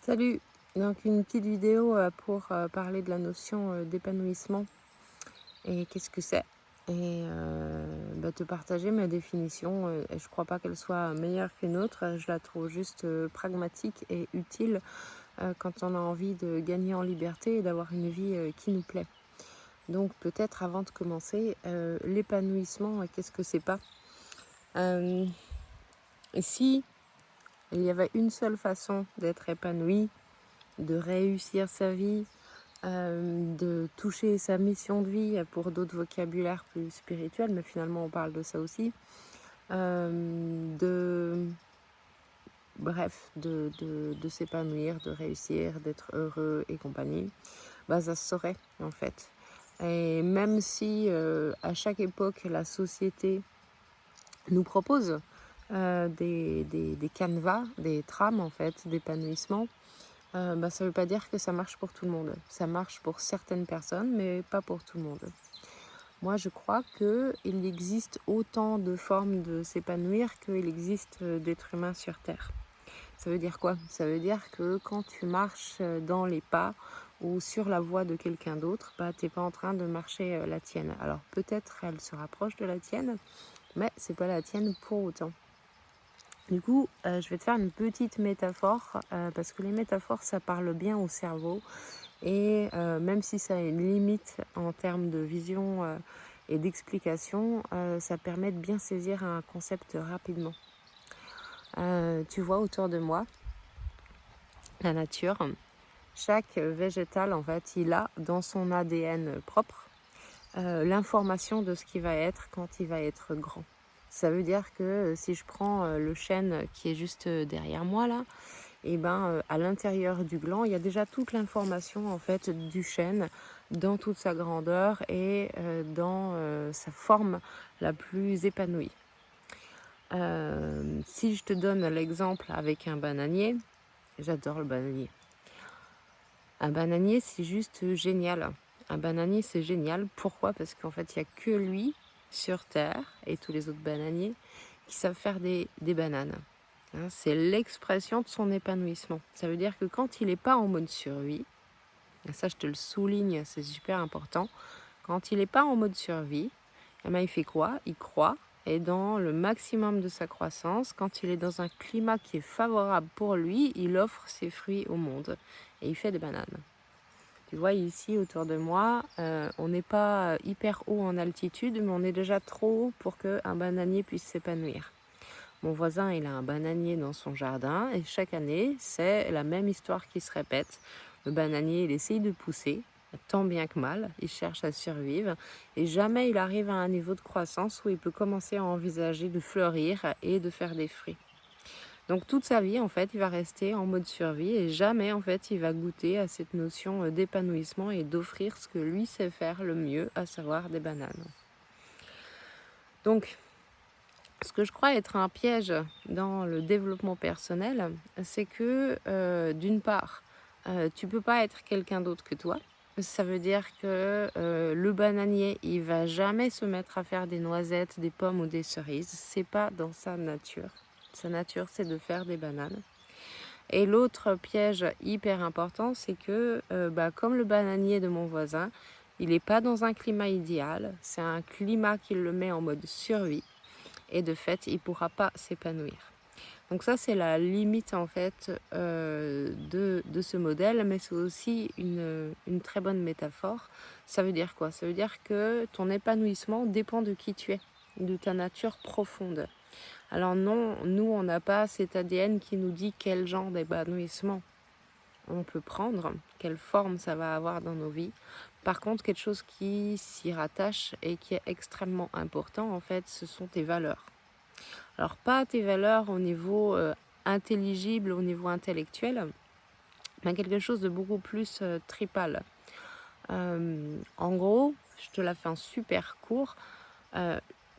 Salut! Donc une petite vidéo pour parler de la notion d'épanouissement et qu'est-ce que c'est. Et te partager ma définition. Et je crois pas qu'elle soit meilleure qu'une autre. Je la trouve juste pragmatique et utile quand on a envie de gagner en liberté et d'avoir une vie qui nous plaît. Donc peut-être avant de commencer, l'épanouissement, qu'est-ce que c'est pas? Euh, et si il y avait une seule façon d'être épanoui, de réussir sa vie, de toucher sa mission de vie pour d'autres vocabulaires plus spirituels, mais finalement on parle de ça aussi, de bref, de s'épanouir, de réussir, d'être heureux et compagnie, ça se saurait en fait. Et même si à chaque époque la société nous propose des canevas, des trames en fait d'épanouissement, ça ne veut pas dire que ça marche pour tout le monde. Ça marche pour certaines personnes, mais pas pour tout le monde. Moi, je crois qu'il existe autant de formes de s'épanouir qu'il existe d'êtres humains sur Terre. Ça veut dire quoi? Ça veut dire que quand tu marches dans les pas ou sur la voie de quelqu'un d'autre, tu n'es pas en train de marcher la tienne. Alors peut-être elle se rapproche de la tienne, mais c'est pas la tienne pour autant. Du coup, je vais te faire une petite métaphore, parce que les métaphores, ça parle bien au cerveau. Et même si ça a une limite en termes de vision et d'explication, ça permet de bien saisir un concept rapidement. Tu vois autour de moi, la nature, chaque végétal, en fait, il a dans son ADN propre l'information de ce qui va être quand il va être grand. Ça veut dire que si je prends le chêne qui est juste derrière moi là, et à l'intérieur du gland, il y a déjà toute l'information en fait du chêne dans toute sa grandeur et dans sa forme la plus épanouie. Si je te donne l'exemple avec un bananier, j'adore le bananier. Un bananier, c'est juste génial. Un bananier, c'est génial. Pourquoi? Parce qu'en fait, il n'y a que lui sur Terre et tous les autres bananiers qui savent faire des bananes. Hein, c'est l'expression de son épanouissement. Ça veut dire que quand il n'est pas en mode survie, et ça je te le souligne, c'est super important, quand il n'est pas en mode survie, il fait quoi? Il croît, et dans le maximum de sa croissance, quand il est dans un climat qui est favorable pour lui, il offre ses fruits au monde et il fait des bananes. Tu vois ici autour de moi, on n'est pas hyper haut en altitude, mais on est déjà trop haut pour qu'un bananier puisse s'épanouir. Mon voisin, il a un bananier dans son jardin et chaque année, c'est la même histoire qui se répète. Le bananier, il essaye de pousser, tant bien que mal, il cherche à survivre et jamais il arrive à un niveau de croissance où il peut commencer à envisager de fleurir et de faire des fruits. Donc toute sa vie, en fait, il va rester en mode survie et jamais, en fait, il va goûter à cette notion d'épanouissement et d'offrir ce que lui sait faire le mieux, à savoir des bananes. Donc, ce que je crois être un piège dans le développement personnel, c'est que d'une part, tu peux pas être quelqu'un d'autre que toi. Ça veut dire que le bananier, il va jamais se mettre à faire des noisettes, des pommes ou des cerises. C'est pas dans sa nature. Sa nature, c'est de faire des bananes. Et l'autre piège hyper important, c'est que comme le bananier de mon voisin, il n'est pas dans un climat idéal. C'est un climat qui le met en mode survie. Et de fait, il ne pourra pas s'épanouir. Donc ça, c'est la limite en fait de ce modèle, mais c'est aussi une très bonne métaphore. Ça veut dire quoi? Ça veut dire que ton épanouissement dépend de qui tu es, de ta nature profonde. Alors non, nous, on n'a pas cet ADN qui nous dit quel genre d'épanouissement on peut prendre, quelle forme ça va avoir dans nos vies. Par contre, quelque chose qui s'y rattache et qui est extrêmement important, en fait, ce sont tes valeurs. Alors, pas tes valeurs au niveau intelligible, au niveau intellectuel, mais quelque chose de beaucoup plus tripal. En gros, je te la fais en super court.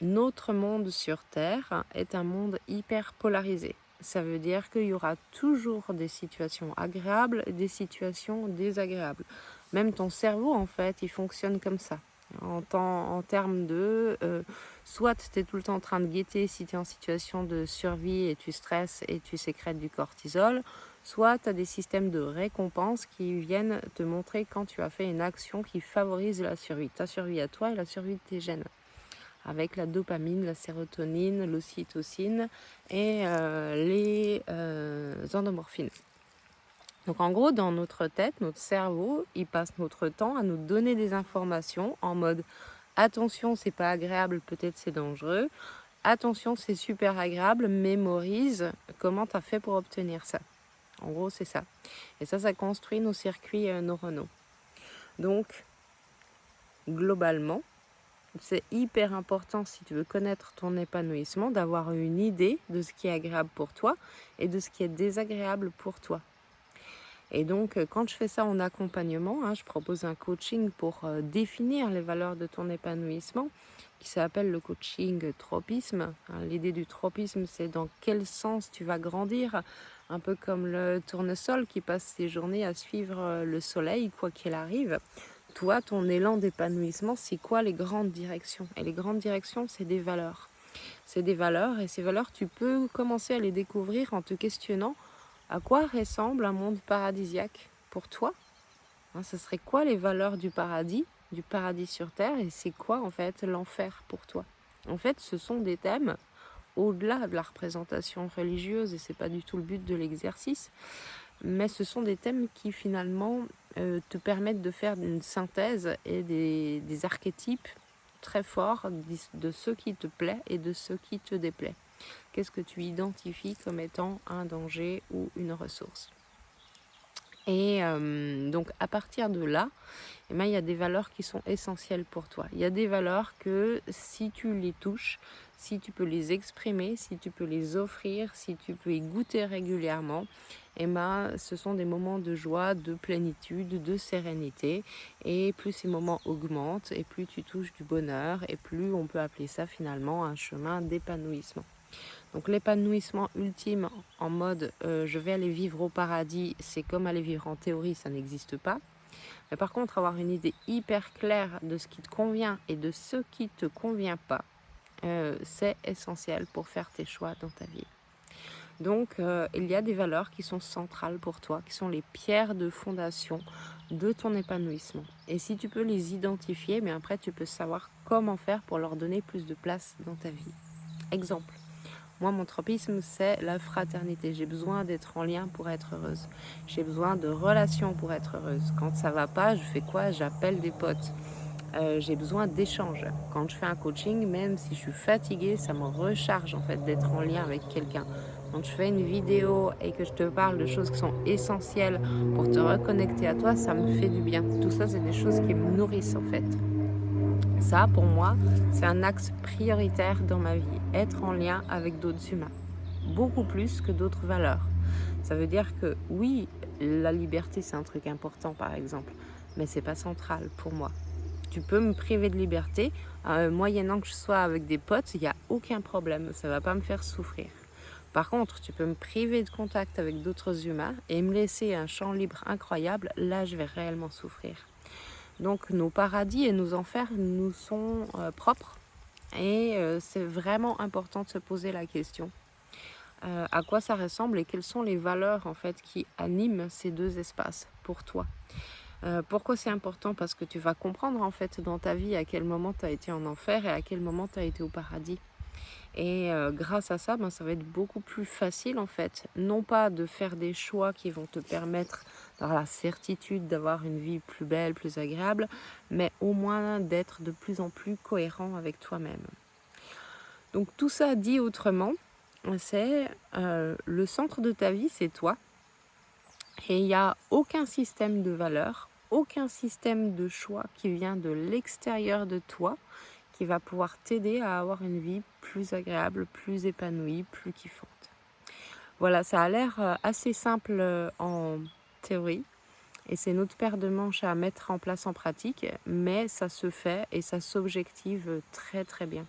Notre monde sur Terre est un monde hyper polarisé. Ça veut dire qu'il y aura toujours des situations agréables et des situations désagréables. Même ton cerveau, en fait, il fonctionne comme ça. En termes de... soit tu es tout le temps en train de guetter si tu es en situation de survie et tu stresses et tu sécrètes du cortisol, soit tu as des systèmes de récompense qui viennent te montrer quand tu as fait une action qui favorise la survie, ta survie à toi et la survie de tes gènes, avec la dopamine, la sérotonine, l'ocytocine et les endomorphines. Donc en gros, dans notre tête, notre cerveau, il passe notre temps à nous donner des informations en mode attention, c'est pas agréable, peut-être c'est dangereux. Attention, c'est super agréable, mémorise comment tu as fait pour obtenir ça. En gros, c'est ça. Et ça construit nos circuits neuronaux. Donc, globalement, c'est hyper important si tu veux connaître ton épanouissement, d'avoir une idée de ce qui est agréable pour toi et de ce qui est désagréable pour toi. Et donc, quand je fais ça en accompagnement, je propose un coaching pour définir les valeurs de ton épanouissement, qui s'appelle le coaching tropisme. L'idée du tropisme, c'est dans quel sens tu vas grandir, un peu comme le tournesol qui passe ses journées à suivre le soleil, quoi qu'il arrive. Toi, ton élan d'épanouissement, c'est quoi les grandes directions? Et les grandes directions, c'est des valeurs. C'est des valeurs, et ces valeurs, tu peux commencer à les découvrir en te questionnant à quoi ressemble un monde paradisiaque pour toi? Ce serait quoi les valeurs du paradis sur Terre, et c'est quoi en fait l'enfer pour toi? En fait, ce sont des thèmes au-delà de la représentation religieuse, et c'est pas du tout le but de l'exercice, mais ce sont des thèmes qui finalement te permettent de faire une synthèse et des archétypes très forts de ce qui te plaît et de ce qui te déplaît. Qu'est-ce que tu identifies comme étant un danger ou une ressource? Et donc à partir de là, il y a des valeurs qui sont essentielles pour toi. Il y a des valeurs que si tu les touches, si tu peux les exprimer, si tu peux les offrir, si tu peux y goûter régulièrement, ce sont des moments de joie, de plénitude, de sérénité. Et plus ces moments augmentent, et plus tu touches du bonheur, et plus on peut appeler ça finalement un chemin d'épanouissement. Donc l'épanouissement ultime en mode je vais aller vivre au paradis, c'est comme aller vivre en théorie, ça n'existe pas. Mais par contre, avoir une idée hyper claire de ce qui te convient et de ce qui ne te convient pas, c'est essentiel pour faire tes choix dans ta vie. Donc, il y a des valeurs qui sont centrales pour toi, qui sont les pierres de fondation de ton épanouissement. Et si tu peux les identifier, mais après, tu peux savoir comment faire pour leur donner plus de place dans ta vie. Exemple. Moi, mon tropisme, c'est la fraternité. J'ai besoin d'être en lien pour être heureuse. J'ai besoin de relations pour être heureuse. Quand ça va pas, je fais quoi? J'appelle des potes. J'ai besoin d'échanges. Quand je fais un coaching, même si je suis fatiguée, ça me recharge en fait d'être en lien avec quelqu'un. Quand je fais une vidéo et que je te parle de choses qui sont essentielles pour te reconnecter à toi, ça me fait du bien. Tout ça, c'est des choses qui me nourrissent en fait. Ça, pour moi, c'est un axe prioritaire dans ma vie, être en lien avec d'autres humains, beaucoup plus que d'autres valeurs. Ça veut dire que oui, la liberté, c'est un truc important, par exemple, mais c'est pas central pour moi. Tu peux me priver de liberté, moyennant que je sois avec des potes, il n'y a aucun problème, ça va pas me faire souffrir. Par contre, tu peux me priver de contact avec d'autres humains et me laisser un champ libre incroyable, là je vais réellement souffrir. Donc nos paradis et nos enfers nous sont propres, et c'est vraiment important de se poser la question à quoi ça ressemble et quelles sont les valeurs en fait qui animent ces deux espaces pour toi. Pourquoi c'est important? Parce que tu vas comprendre en fait dans ta vie à quel moment tu as été en enfer et à quel moment tu as été au paradis. Et grâce à ça, ça va être beaucoup plus facile en fait, non pas de faire des choix qui vont te permettre d'avoir la certitude d'avoir une vie plus belle, plus agréable, mais au moins d'être de plus en plus cohérent avec toi-même. Donc tout ça dit autrement, c'est le centre de ta vie, c'est toi. Et il n'y a aucun système de valeurs, aucun système de choix qui vient de l'extérieur de toi qui va pouvoir t'aider à avoir une vie plus agréable, plus épanouie, plus kiffante. Voilà, ça a l'air assez simple en théorie, et c'est notre paire de manches à mettre en place en pratique, mais ça se fait et ça s'objective très très bien.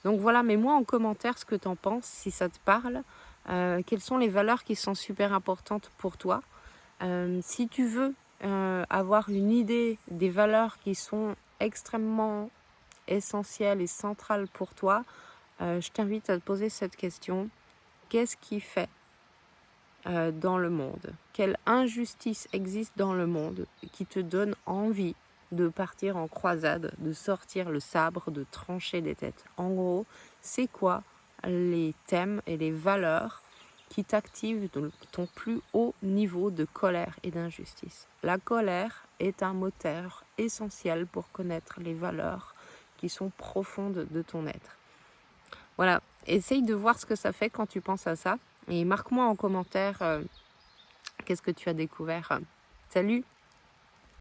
Donc voilà, mets-moi en commentaire ce que tu en penses, si ça te parle. Quelles sont les valeurs qui sont super importantes pour toi? Si tu veux avoir une idée des valeurs qui sont extrêmement essentielles et centrales pour toi, je t'invite à te poser cette question. Qu'est-ce qui fait dans le monde? Quelle injustice existe dans le monde qui te donne envie de partir en croisade, de sortir le sabre, de trancher des têtes? En gros, c'est quoi les thèmes et les valeurs qui t'activent ton plus haut niveau de colère et d'injustice? La colère est un moteur essentiel pour connaître les valeurs qui sont profondes de ton être. Voilà, essaye de voir ce que ça fait quand tu penses à ça et marque-moi en commentaire qu'est-ce que tu as découvert. Salut!